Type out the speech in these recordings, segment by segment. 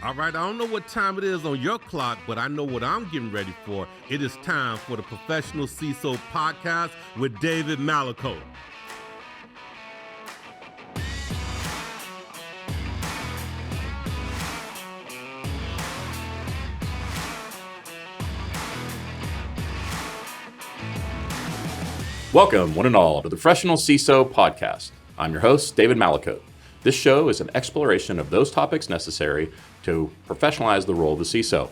All right, I don't know what time it is on your clock, but I know what I'm getting ready for. It is time for the Professional CISO podcast with David Malicoat. Welcome, one and all, to the Professional CISO podcast. I'm your host, David Malicoat. This show is an exploration of those topics necessary to professionalize the role of the CISO.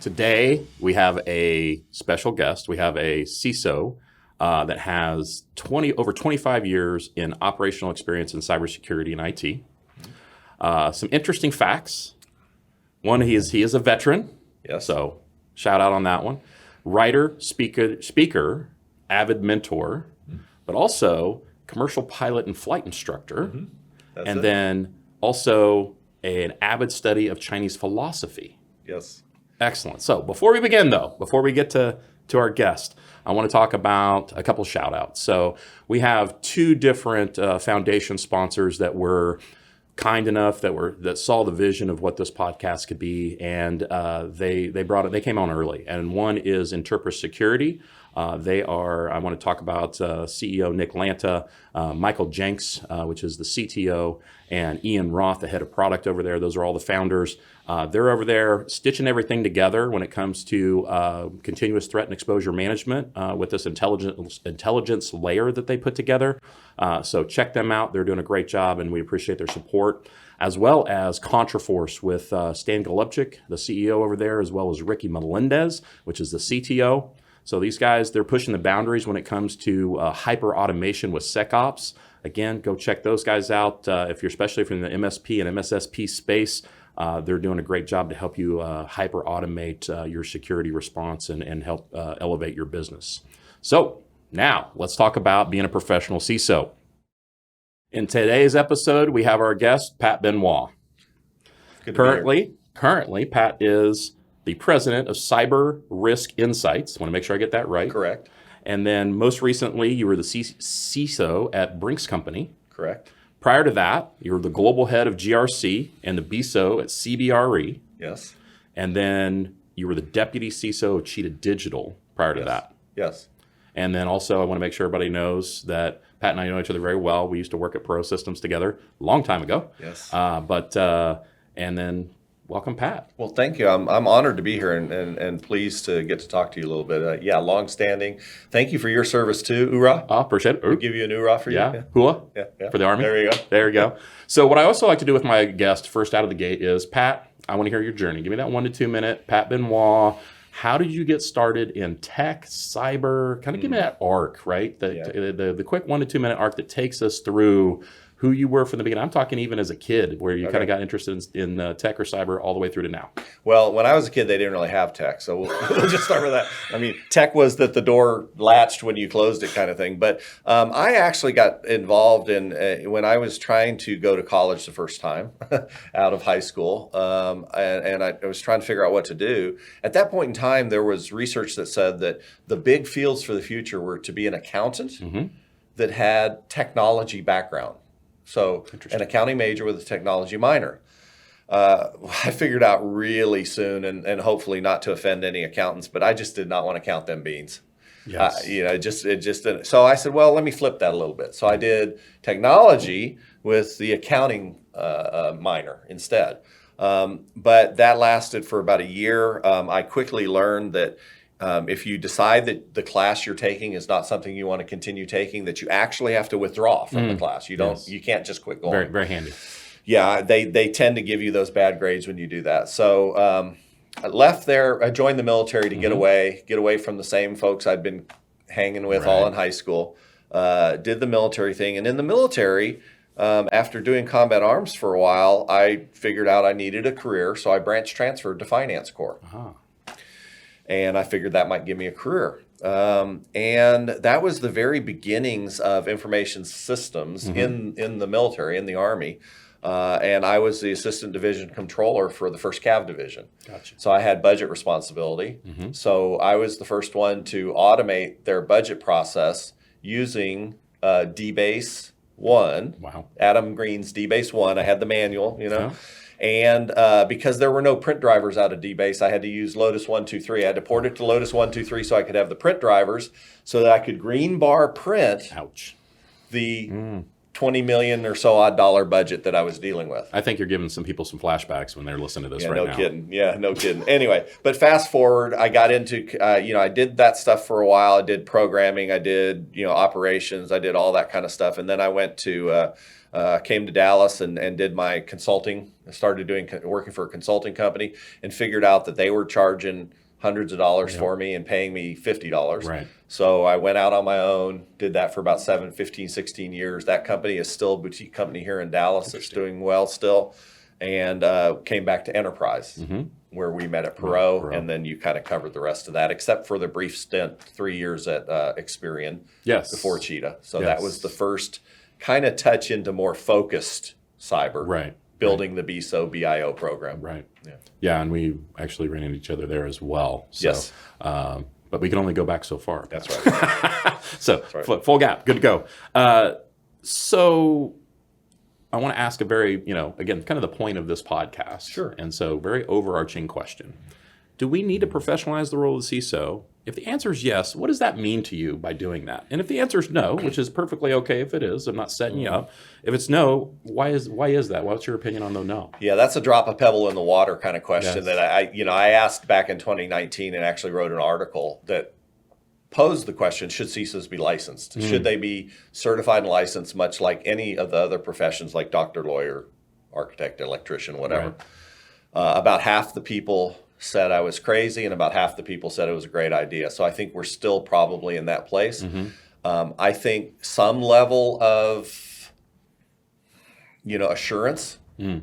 Today, we have a special guest. We have a CISO that has over 25 years in operational experience in cybersecurity and IT. Some interesting facts. One, he is a veteran. Yes. So shout out on that one. Writer, speaker, avid mentor, but also commercial pilot and flight instructor. And then also an avid study of Chinese philosophy. Yes. Excellent. So before we begin, though, before we get to our guest, I want to talk about a couple shout outs. So we have two different foundation sponsors that were kind enough that saw the vision of what this podcast could be, and they came on early. And one is Interpret Security. I want to talk about CEO Nick Lanta, Michael Jenks, which is the CTO, and Ian Roth, the head of product over there. Those are all the founders. They're over there stitching everything together when it comes to continuous threat and exposure management with this intelligence layer that they put together. So check them out. They're doing a great job, and we appreciate their support, as well as ContraForce with Stan Golubchik, the CEO over there, as well as Ricky Melendez, which is the CTO. So these guys, they're pushing the boundaries when it comes to hyper automation with SecOps. Again, go check those guys out. Especially from the MSP and MSSP space, they're doing a great job to help you hyper automate your security response and help elevate your business. So now let's talk about being a professional CISO. In today's episode, we have our guest, Pat Benoit. Currently, Pat is the president of Cyber Risk Insights. I want to make sure I get that right. Correct. And then most recently, you were the CISO at Brinks Company. Correct. Prior to that, you were the global head of GRC and the BISO at CBRE. Yes. And then you were the deputy CISO of Cheetah Digital prior to that. Yes. And then also, I want to make sure everybody knows that Pat and I know each other very well. We used to work at Pro Systems together a long time ago. Yes. And then welcome, Pat. Well, thank you. I'm honored to be here and pleased to get to talk to you a little bit. Long-standing. Thank you for your service too. Hoorah. Oh, appreciate it. We'll give you an hoorah for you. Yeah. Hula? Yeah. For the Army? There you go. There you go. So what I also like to do with my guest first out of the gate is, Pat, I want to hear your journey. Give me that 1 to 2 minute. Pat Benoit, how did you get started in tech, cyber? Kind of give me that arc, right? The quick 1 to 2 minute arc that takes us through who you were from the beginning. I'm talking even as a kid, where you kind of got interested in tech or cyber all the way through to now. Well, when I was a kid, they didn't really have tech, so we'll just start with that. I mean, tech was that the door latched when you closed it kind of thing. But I actually got involved in when I was trying to go to college the first time out of high school, and I was trying to figure out what to do. At that point in time, there was research that said that the big fields for the future were to be an accountant that had technology background. So an accounting major with a technology minor. I figured out really soon, and hopefully not to offend any accountants, but I just did not want to count them beans. Yes. It just didn't. So I said, well, let me flip that a little bit. So I did technology with the accounting minor instead. But that lasted for about a year. I quickly learned that if you decide that the class you're taking is not something you want to continue taking, that you actually have to withdraw from the class. You can't just quit going. Very, very handy. Yeah, they tend to give you those bad grades when you do that. So I left there. I joined the military to get away from the same folks I'd been hanging with all in high school. Did the military thing, and in the military, after doing combat arms for a while, I figured out I needed a career, so I branch transferred to finance corps. And I figured that might give me a career. And that was the very beginnings of information systems in the military, in the Army. And I was the assistant division controller for the 1st Cav Division. Gotcha. So I had budget responsibility. So I was the first one to automate their budget process using DBase 1. Wow. Adam Green's DBase 1. I had the manual, And because there were no print drivers out of DBase, I had to use Lotus 123. I had to port it to Lotus 123 so I could have the print drivers so that I could green bar print the 20 million or so odd dollar budget that I was dealing with. I think you're giving some people some flashbacks when they're listening to this right now. No kidding. Yeah, no kidding. Anyway, but fast forward, I got into, I did that stuff for a while. I did programming. I did, operations. I did all that kind of stuff. And then I went to, came to Dallas and did my consulting. I started working for a consulting company and figured out that they were charging hundreds of dollars for me and paying me $50. Right. So I went out on my own, did that for about 15, 16 years. That company is still a boutique company here in Dallas. It's doing well still. And came back to Enterprise, where we met at Perot, and then you kind of covered the rest of that, except for the brief stint, 3 years at Experian before Cheetah. So that was the first kind of touch into more focused cyber, building the BISO, BIO program. Right. Yeah, and we actually ran into each other there as well. So, yes. But we can only go back so far. That's right. So full gap, good to go. So I want to ask a very, again, kind of the point of this podcast. Sure. And so very overarching question. Do we need to professionalize the role of the CISO? If the answer is yes, what does that mean to you by doing that? And if the answer is no, which is perfectly okay if it is, I'm not setting you up. If it's no, why is that? What's your opinion on the no? Yeah, that's a drop a pebble in the water kind of question that I asked back in 2019 and actually wrote an article that posed the question, should CISOs be licensed? Should they be certified and licensed much like any of the other professions like doctor, lawyer, architect, electrician, whatever? About half the people said I was crazy, and about half the people said it was a great idea. So I think we're still probably in that place. I think some level of, assurance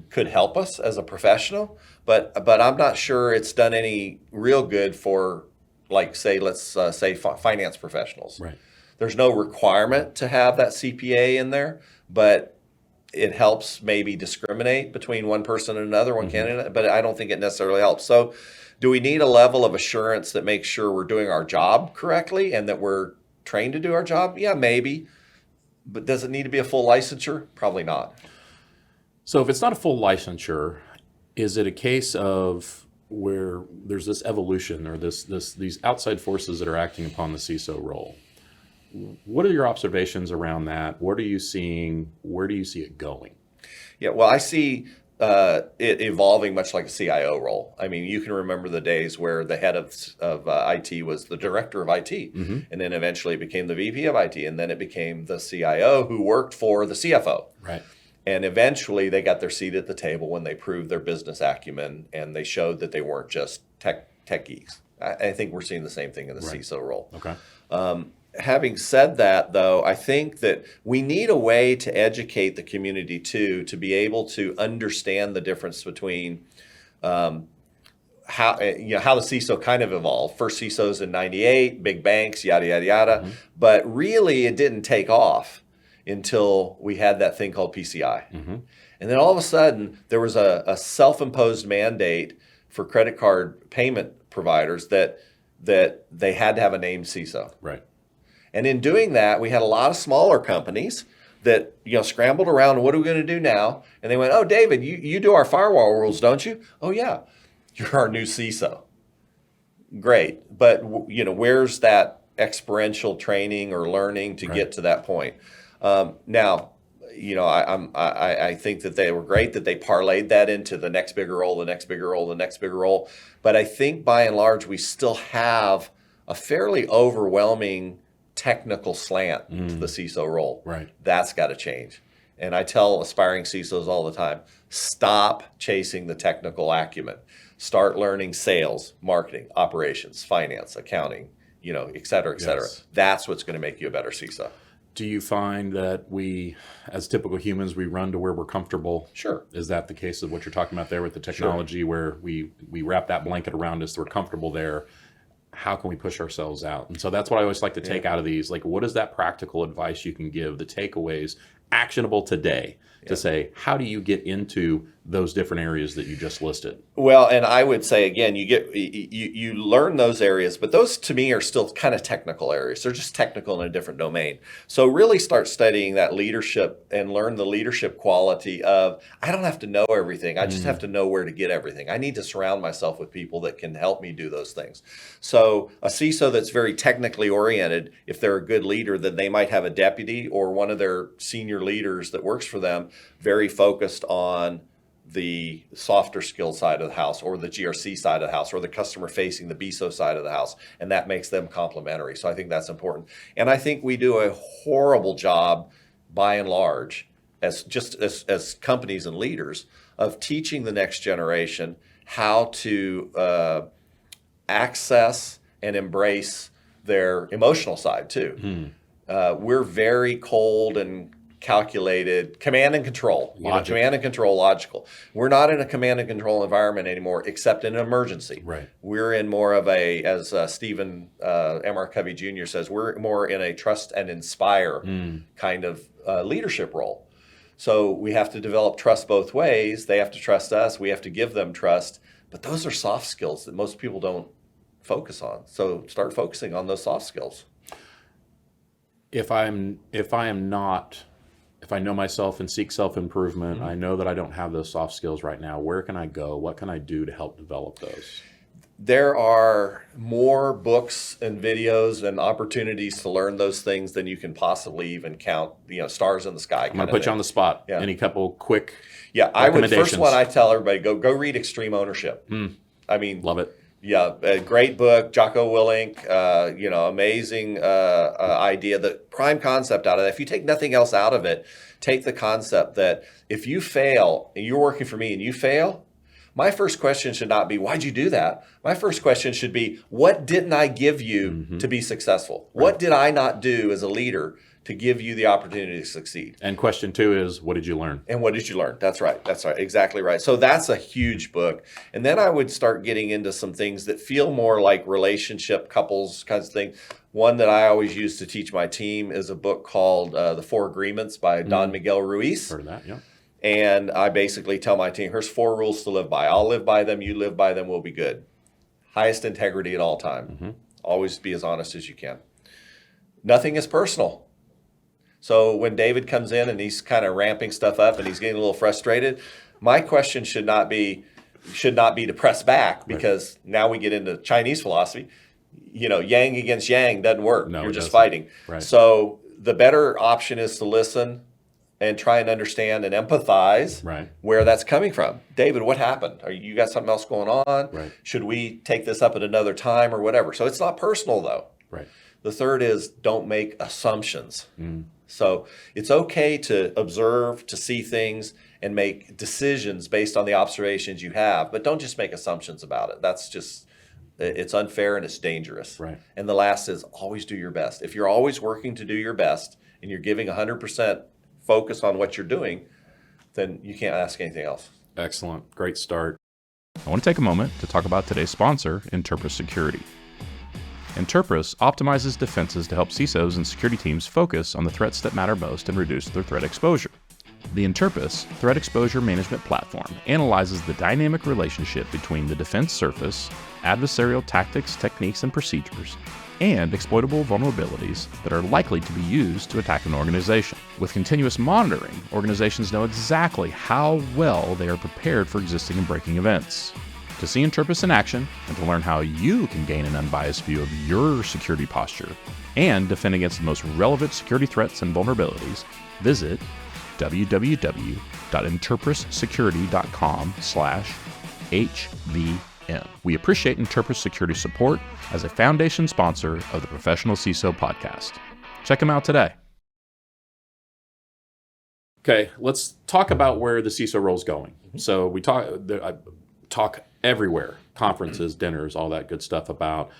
could help us as a professional, but I'm not sure it's done any real good for, like, say, let's say finance professionals. Right. There's no requirement to have that CPA in there, but it helps maybe discriminate between one person and another, one candidate, but I don't think it necessarily helps. So do we need a level of assurance that makes sure we're doing our job correctly and that we're trained to do our job? Yeah, maybe. But does it need to be a full licensure? Probably not. So if it's not a full licensure, is it a case of where there's this evolution or these outside forces that are acting upon the CISO role? What are your observations around that? What are you seeing? Where do you see it going? Yeah, well, I see it evolving much like a CIO role. I mean, you can remember the days where the head of IT was the director of IT, and then eventually it became the VP of IT, and then it became the CIO who worked for the CFO. Right. And eventually they got their seat at the table when they proved their business acumen and they showed that they weren't just tech geeks. I think we're seeing the same thing in the CISO role. Okay. Having said that, though, I think that we need a way to educate the community too, to be able to understand the difference between how the CISO kind of evolved. First CISOs in '98, big banks, yada yada yada. But really, it didn't take off until we had that thing called PCI, and then all of a sudden there was a self-imposed mandate for credit card payment providers that they had to have a named CISO. Right. And in doing that, we had a lot of smaller companies that scrambled around. What are we going to do now? And they went, "Oh, David, you do our firewall rules, don't you?" "Oh, yeah, you're our new CISO." Great, but where's that experiential training or learning to get to that point? Now, I think that they were great that they parlayed that into the next bigger role, the next bigger role, the next bigger role. But I think by and large, we still have a fairly overwhelming technical slant to the CISO role. Right. That's got to change. And I tell aspiring CISOs all the time, stop chasing the technical acumen. Start learning sales, marketing, operations, finance, accounting, et cetera, et cetera. Yes. That's what's going to make you a better CISO. Do you find that we, as typical humans, we run to where we're comfortable? Sure. Is that the case of what you're talking about there with the technology, where we wrap that blanket around us, we're comfortable there? How can we push ourselves out? And so that's what I always like to take out of these. Like, what is that practical advice you can give, the takeaways actionable today to say, how do you get into those different areas that you just listed? Well, and I would say again, you learn those areas, but those to me are still kind of technical areas. They're just technical in a different domain. So really start studying that leadership and learn the leadership quality of, I don't have to know everything. I just have to know where to get everything. I need to surround myself with people that can help me do those things. So a CISO that's very technically oriented, if they're a good leader, then they might have a deputy or one of their senior leaders that works for them very focused on the softer skill side of the house, or the GRC side of the house, or the customer facing, the BISO side of the house, and that makes them complementary. So I think that's important. And I think we do a horrible job, by and large, as companies and leaders, of teaching the next generation how to access and embrace their emotional side too. We're very cold and calculated, command and control, command and control, logical. We're not in a command and control environment anymore, except in an emergency. Right. We're in more of a, as Stephen M.R. Covey Jr. says, we're more in a trust and inspire kind of leadership role. So we have to develop trust both ways. They have to trust us. We have to give them trust. But those are soft skills that most people don't focus on. So start focusing on those soft skills. If I know myself and seek self-improvement, I know that I don't have those soft skills right now. Where can I go? What can I do to help develop those? There are more books and videos and opportunities to learn those things than you can possibly even count, stars in the sky. I'm going to put you on the spot. Yeah. Any couple quick I would, first one I tell everybody, go read Extreme Ownership. I mean, love it. Yeah, a great book, Jocko Willink, amazing idea. The prime concept out of that, if you take nothing else out of it, take the concept that if you fail, and you're working for me and you fail, my first question should not be, why'd you do that? My first question should be, what didn't I give you to be successful? Right. What did I not do as a leader to give you the opportunity to succeed? And question 2 is, what did you learn? And what did you learn? That's right. Exactly right. So that's a huge book. And then I would start getting into some things that feel more like relationship, couples kinds of things. One that I always use to teach my team is a book called The 4 Agreements by Don Miguel Ruiz. Heard of that, yeah. And I basically tell my team, here's 4 rules to live by. I'll live by them. You live by them. We'll be good. Highest integrity at all time. Always be as honest as you can. Nothing is personal. So when David comes in and he's kind of ramping stuff up and he's getting a little frustrated, my question should not be to press back, because now we get into Chinese philosophy. Yang against yang doesn't work. No, you're just doesn't. fighting. Right. So the better option is to listen and try and understand and empathize where that's coming from. David, what happened? You got something else going on? Right. Should we take this up at another time or whatever? So it's not personal though. Right. The third is, don't make assumptions. So it's okay to observe, to see things, and make decisions based on the observations you have, but don't just make assumptions about it. That's just, it's unfair and it's dangerous. Right. And the last is, always do your best. If you're always working to do your best and you're giving 100% focus on what you're doing, then you can't ask anything else. Excellent. Great start. I want to take a moment to talk about today's sponsor, Interpris Security. Interpris optimizes defenses to help CISOs and security teams focus on the threats that matter most and reduce their threat exposure. The Interpris Threat Exposure Management Platform analyzes the dynamic relationship between the defense surface, adversarial tactics, techniques, and procedures, and exploitable vulnerabilities that are likely to be used to attack an organization. With continuous monitoring, organizations know exactly how well they are prepared for existing and breaking events. To see Interpris in action and to learn how you can gain an unbiased view of your security posture and defend against the most relevant security threats and vulnerabilities, visit www.interprissecurity.com/HVM. We appreciate Interpris Security support as a foundation sponsor of the Professional CISO podcast. Check them out today. Okay, let's talk about where the CISO role is going. So we talk everywhere, conferences, dinners, all that good stuff about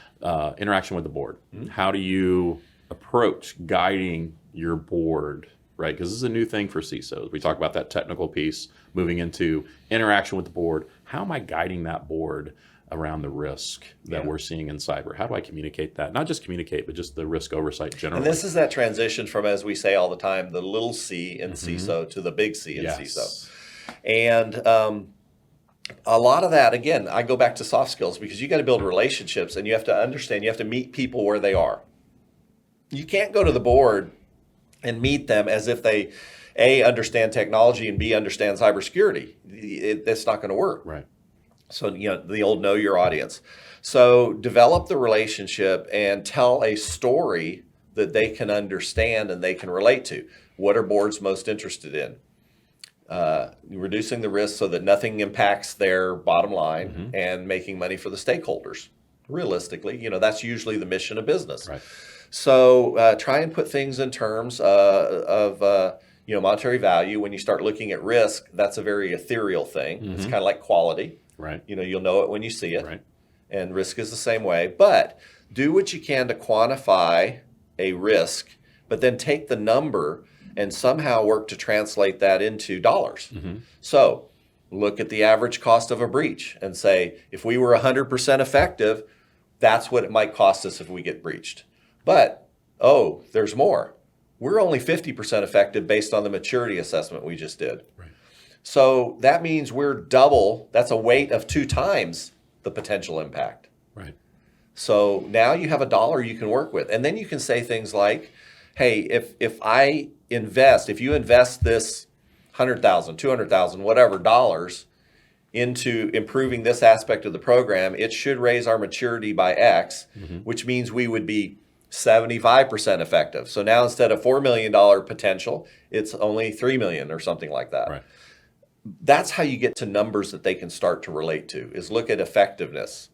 interaction with the board. How do you approach guiding your board right? Because this is a new thing for CISOs. We talk about that technical piece, moving into interaction with the board. How am I guiding that board around the risk that we're seeing in cyber? How do I communicate that? Not just communicate, but just the risk oversight generally. And this is that transition from, as we say all the time, the little c in CISO to the big C in CISO. And a lot of that, again, I go back to soft skills, because you got to build relationships and you have to understand, you have to meet people where they are. You can't go to the board and meet them as if they, A, understand technology and B, understand cybersecurity. It's not going to work. Right. So, the old know your audience. So develop the relationship and tell a story that they can understand and they can relate to. What are boards most interested in? Reducing the risk so that nothing impacts their bottom line and making money for the stakeholders. Realistically, that's usually the mission of business. Right. So try and put things in terms of monetary value. When you start looking at risk, that's a very ethereal thing. It's kind of like quality. Right. You'll know it when you see it. Right. And risk is the same way. But do what you can to quantify a risk, but then take the number and somehow work to translate that into dollars. So look at the average cost of a breach and say, if we were 100% effective, that's what it might cost us if we get breached. But, there's more. We're only 50% effective based on the maturity assessment we just did. Right. So that means we're double, that's a weight of 2 times the potential impact. Right. So now you have a dollar you can work with. And then you can say things like, hey, if you invest this 100,000, 200,000, whatever dollars into improving this aspect of the program, it should raise our maturity by X, which means we would be 75% effective. So now instead of $4 million potential, it's only $3 million or something like that. Right. That's how you get to numbers that they can start to relate to, is look at effectiveness.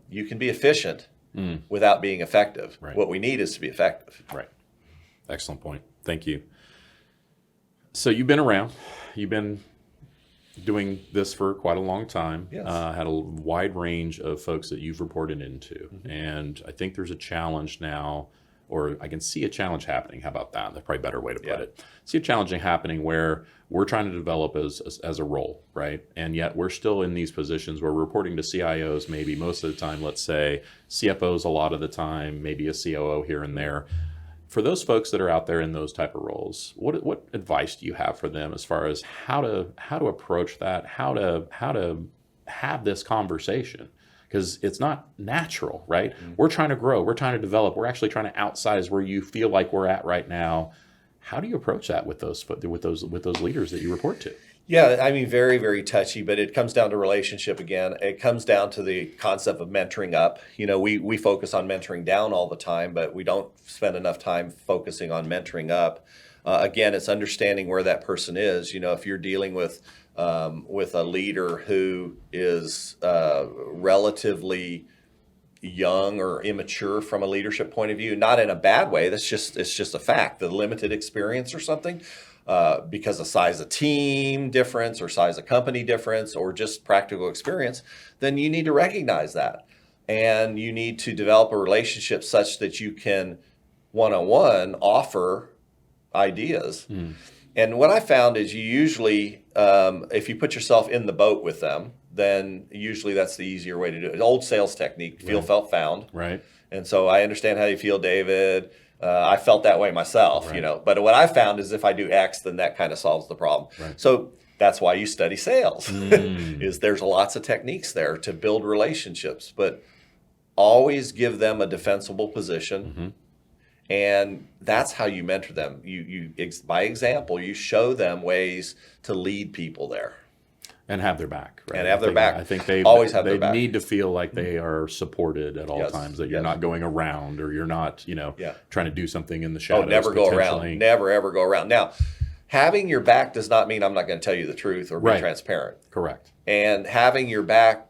You can be efficient without being effective. Right. What we need is to be effective. Right. Excellent point. Thank you. So you've been around. You've been doing this for quite a long time. Yes. Had a wide range of folks that you've reported into. And I think there's a challenge now, or I can see a challenge happening. How about that? That's probably a better way to put it. See a challenge happening where we're trying to develop as a role, right? And yet we're still in these positions where we're reporting to CIOs maybe most of the time, let's say CFOs a lot of the time, maybe a COO here and there. For those folks that are out there in those type of roles, what advice do you have for them as far as how to approach that, how to have this conversation? Because it's not natural, right? We're trying to grow, we're trying to develop, we're actually trying to outsize where you feel like we're at right now. How do you approach that with those leaders that you report to? Yeah, I mean, very, very touchy, but it comes down to relationship again. It comes down to the concept of mentoring up. We focus on mentoring down all the time, but we don't spend enough time focusing on mentoring up. Again, it's understanding where that person is. If you're dealing with a leader who is relatively young or immature from a leadership point of view, not in a bad way. It's just a fact. The limited experience or something. Because of size of team difference or size of company difference or just practical experience, then you need to recognize that. And you need to develop a relationship such that you can one-on-one offer ideas. And what I found is you usually, if you put yourself in the boat with them, then usually that's the easier way to do it. Old sales technique, feel, felt, found. Right. And so I understand how you feel, David. I felt that way myself, Right. But what I found is if I do X, then that kind of solves the problem. Right. So that's why you study sales, is there's lots of techniques there to build relationships, but always give them a defensible position. And that's how you mentor them. You by example, you show them ways to lead people there. And have their back, right? And have their back. I think they always have their back. They need to feel like they are supported at all times, that you're not going around or you're not, trying to do something in the shadows. Never go around. Never, ever go around. Now, having your back does not mean I'm not going to tell you the truth or be transparent. Correct. And having your back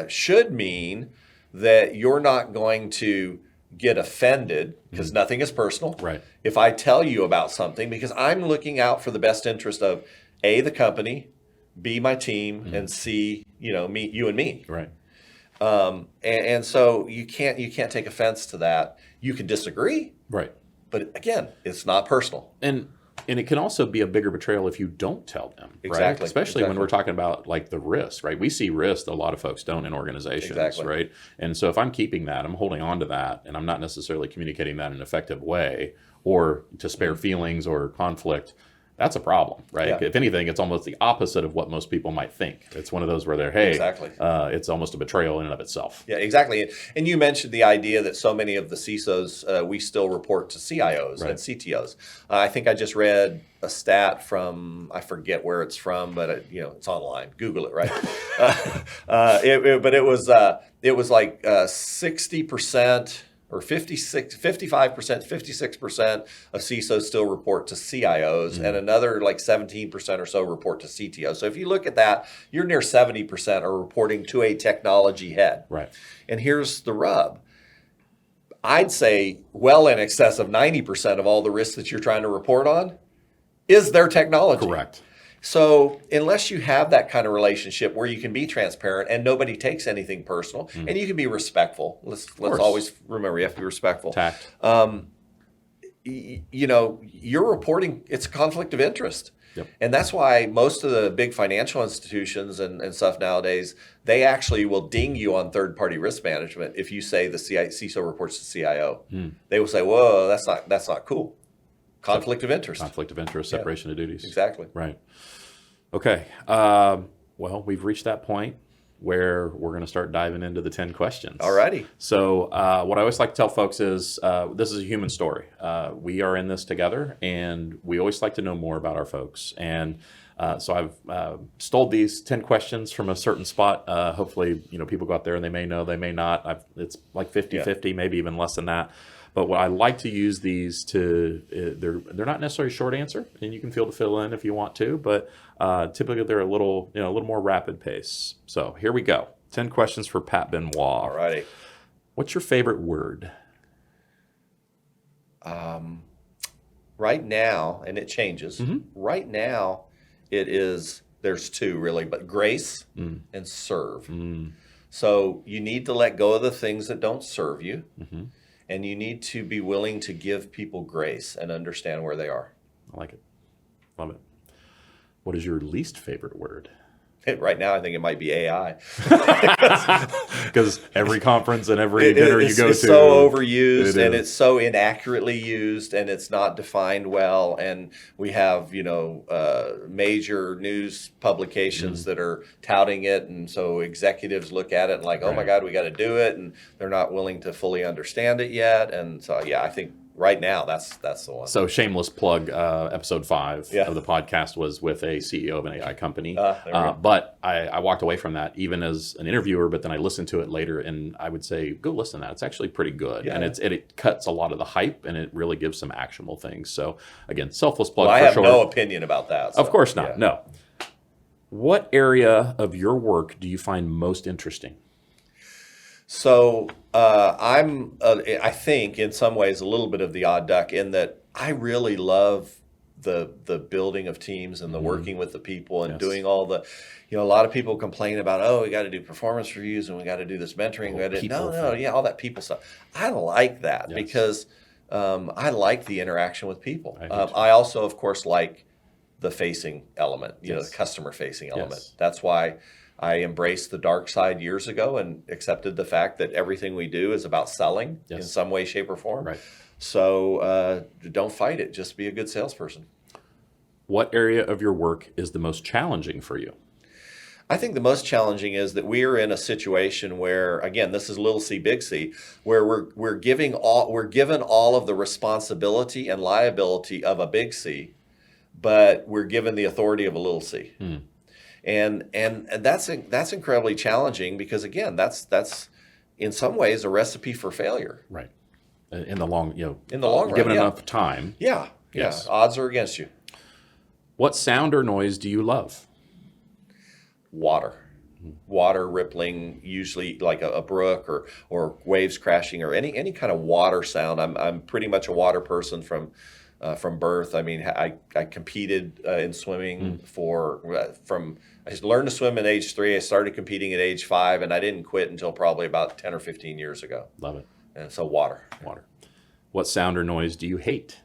should mean that you're not going to get offended, because nothing is personal. Right. If I tell you about something, because I'm looking out for the best interest of A, the company, B, my team, and C, you and me. Right. And so you can't take offense to that. You can disagree. Right. But again, it's not personal. And And it can also be a bigger betrayal if you don't tell them, right? Exactly. Especially when we're talking about like the risk, right? We see risk that a lot of folks don't in organizations, right? And so if I'm keeping that, I'm holding on to that, and I'm not necessarily communicating that in an effective way or to spare feelings or conflict, that's a problem, right? Yeah. If anything, it's almost the opposite of what most people might think. It's one of those where they're, hey, it's almost a betrayal in and of itself. Yeah, exactly. And you mentioned the idea that so many of the CISOs, we still report to CIOs and CTOs. I think I just read a stat from, I forget where it's from, but it's online. Google it, right? But it was like 60%. Or 55%, 56% of CISOs still report to CIOs, and another like 17% or so report to CTOs. So if you look at that, you're near 70% are reporting to a technology head. Right. And here's the rub. I'd say well in excess of 90% of all the risks that you're trying to report on is their technology. Correct. So unless you have that kind of relationship where you can be transparent and nobody takes anything personal, and you can be respectful. Let's always remember you have to be respectful. Tact. You're reporting, it's a conflict of interest. Yep. And that's why most of the big financial institutions and stuff nowadays, they actually will ding you on third-party risk management if you say the CISO reports to CIO. They will say, whoa, that's not cool. Conflict of interest. Conflict of interest, separation of duties. Exactly. Right. Okay. Well, we've reached that point where we're going to start diving into the 10 questions. Alrighty. So what I always like to tell folks is this is a human story. We are in this together, and we always like to know more about our folks. And so I've stole these 10 questions from a certain spot. Hopefully, people go out there and they may know, they may not. It's like 50-50, maybe even less than that. But what I like to use these to, they're not necessarily a short answer, and you can feel to fill in if you want to, but typically they're a little more rapid pace. So here we go. 10 questions for Pat Benoit. All righty. What's your favorite word? Right now, and it changes. Right now, there's two really, but grace and serve. So you need to let go of the things that don't serve you. And you need to be willing to give people grace and understand where they are. I like it. Love it. What is your least favorite word? Right now, I think it might be AI. Because every conference and every dinner you go to. It's so overused, and it's so inaccurately used, and it's not defined well. And we have, major news publications that are touting it. And so executives look at it and like, oh my God, we got to do it. And they're not willing to fully understand it yet. And so, I think right now, that's the one. So shameless plug, episode 5 of the podcast was with a CEO of an AI company. But I walked away from that even as an interviewer, but then I listened to it later, and I would say, go listen to that. It's actually pretty good. And it cuts a lot of the hype, and it really gives some actionable things. So again, selfless plug for sure. I have no opinion about that. So, of course not, no. What area of your work do you find most interesting? So I'm, I think, in some ways, a little bit of the odd duck in that I really love the building of teams and the working with the people and doing all the, a lot of people complain about, we got to do performance reviews and we got to do this mentoring. All that people stuff. I like that because I like the interaction with people. I also, of course, like the facing element, the customer facing element. That's why I embraced the dark side years ago and accepted the fact that everything we do is about selling in some way, shape, or form. Right. So don't fight it. Just be a good salesperson. What area of your work is the most challenging for you? I think the most challenging is that we are in a situation where, again, this is little c, big C, where we're given all of the responsibility and liability of a big C, but we're given the authority of a little c. And that's incredibly challenging because, again, that's in some ways a recipe for failure. Right. In the long, in the long run, given enough time. Yeah. Yes. Odds are against you. What sound or noise do you love? Water rippling, usually like a brook or waves crashing or any kind of water sound. I'm pretty much a water person from birth. I mean, I competed in swimming I learned to swim at age 3. I started competing at age 5, and I didn't quit until probably about 10 or 15 years ago. Love it. And so water. What sound or noise do you hate?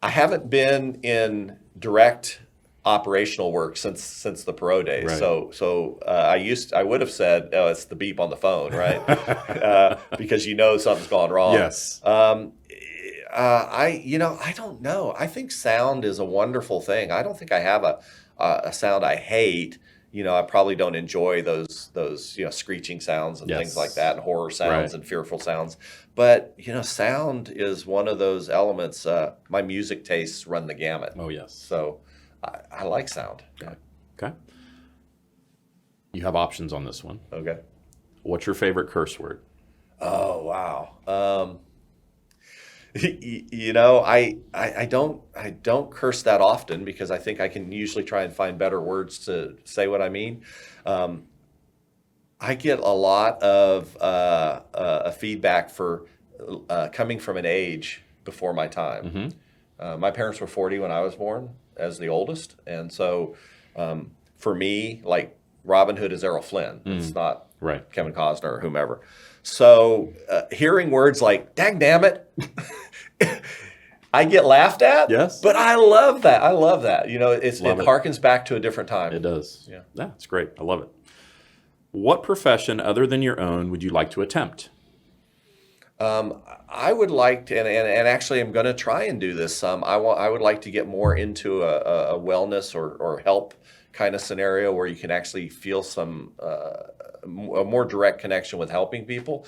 I haven't been in direct operational work since the Perot days. Right. So I would have said, oh, it's the beep on the phone, right? Because something's gone wrong. Yes. I don't know. I think sound is a wonderful thing. I don't think I have a sound I hate. I probably don't enjoy those screeching sounds and Yes. things like that, and horror sounds Right. and fearful sounds. But sound is one of those elements. My music tastes run the gamut. Oh, yes. So I like sound. Yeah. Okay. You have options on this one. Okay. What's your favorite curse word? Oh, wow. I don't curse that often because I think I can usually try and find better words to say what I mean. I get a lot of feedback for coming from an age before my time. My parents were 40 when I was born as the oldest. And so for me, like Robin Hood is Errol Flynn. It's not Right. Kevin Costner or whomever. So hearing words like, dang damn it, I get laughed at. Yes. But I love that. It Love it. harkens back to a different time. It does. Yeah. It's great. I love it. What profession other than your own would you like to attempt? I would like to, and actually I'm going to try and do this some. I would like to get more into a wellness or help kind of scenario where you can actually feel a more direct connection with helping people.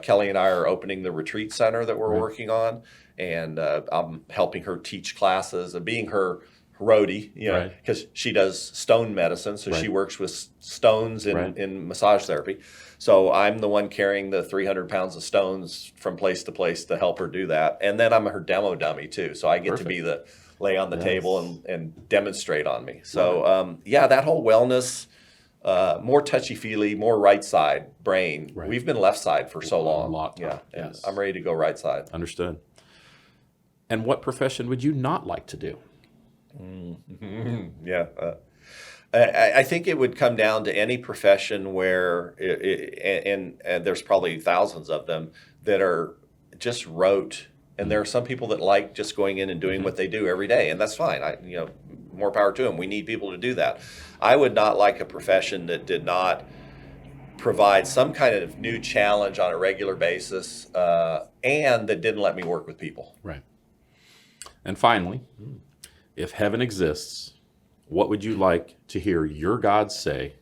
Kelly and I are opening the retreat center that we're working on, and I'm helping her teach classes and being her roadie, because she does stone medicine, so she works with stones in massage therapy. So I'm the one carrying the 300 pounds of stones from place to place to help her do that. And then I'm her demo dummy too. So I get to be the lay on the table and demonstrate on me. So that whole wellness, more touchy-feely, more right side brain. Right. We've been left side for so long. A lot. Yeah. Yes. And I'm ready to go right side. Understood. And what profession would you not like to do? Yeah. I think it would come down to any profession where, and there's probably thousands of them that are just rote. And there are some people that like just going in and doing what they do every day, and that's fine. More power to them. We need people to do that. I would not like a profession that did not provide some kind of new challenge on a regular basis, and that didn't let me work with people. Right. And finally, if heaven exists, what would you like to hear your God say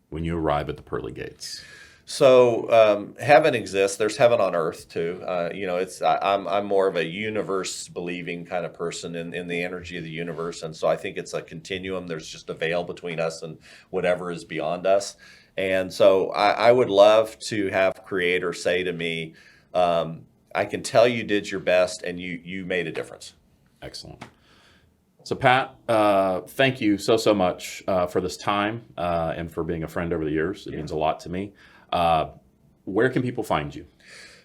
when you arrive at the pearly gates? So heaven exists. There's heaven on earth too. I'm more of a universe believing kind of person in the energy of the universe, and so I think it's a continuum. There's just a veil between us and whatever is beyond us. And so I would love to have Creator say to me, "I can tell you did your best, and you made a difference." Excellent. So Pat, thank you so much for this time and for being a friend over the years. It means a lot to me. Where can people find you?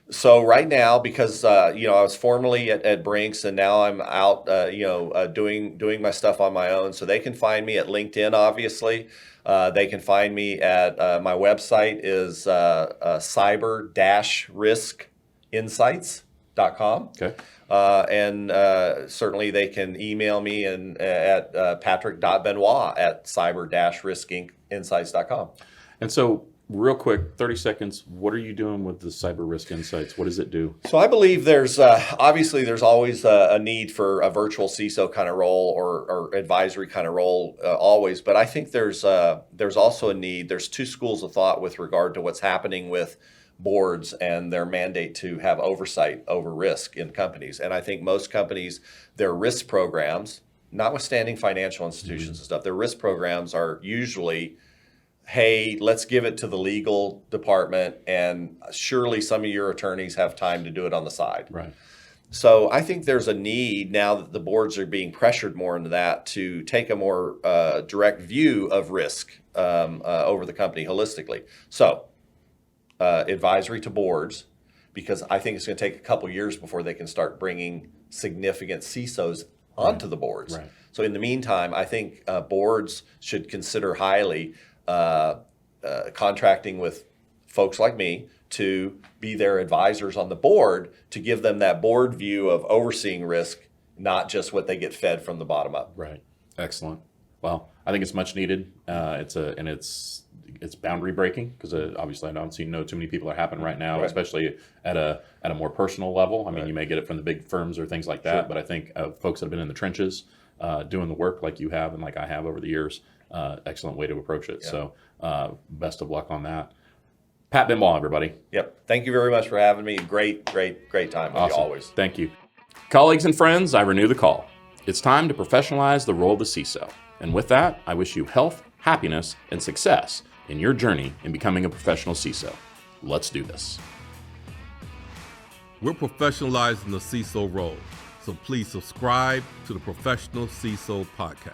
So right now, because I was formerly at Brinks, and now I'm out, doing my stuff on my own. So they can find me at LinkedIn. Obviously, they can find me at my website is cyber-riskinsights.com. Okay. And certainly they can email me at patrick.benoit@cyber-riskinsights.com. And so, real quick, 30 seconds, what are you doing with the Cyber Risk Insights? What does it do? So I believe there's always a need for a virtual CISO kind of role or advisory kind of role always. But I think there's also a need. There's two schools of thought with regard to what's happening with boards and their mandate to have oversight over risk in companies. And I think most companies, their risk programs, notwithstanding financial institutions and stuff, their risk programs are usually, hey, let's give it to the legal department, and surely some of your attorneys have time to do it on the side. Right. So I think there's a need now that the boards are being pressured more into that to take a more direct view of risk over the company holistically. So advisory to boards, because I think it's going to take a couple years before they can start bringing significant CISOs onto the boards. Right. So in the meantime, I think boards should consider highly contracting with folks like me to be their advisors on the board, to give them that board view of overseeing risk not just what they get fed from the bottom up. Right. Excellent. Well, I think it's much needed. It's boundary breaking because obviously I don't know too many people that happen right now, Right. especially at a more personal level. I mean, you may get it from the big firms or things like that, but I think folks that have been in the trenches doing the work like you have and like I have over the years, excellent way to approach it. Yeah. So best of luck on that. Pat Benoit, everybody. Yep. Thank you very much for having me. Great time with you always. Thank you. Colleagues and friends, I renew the call. It's time to professionalize the role of the CISO. And with that, I wish you health, happiness, and success in your journey in becoming a professional CISO. Let's do this. We're professionalizing the CISO role, so please subscribe to the Professional CISO podcast.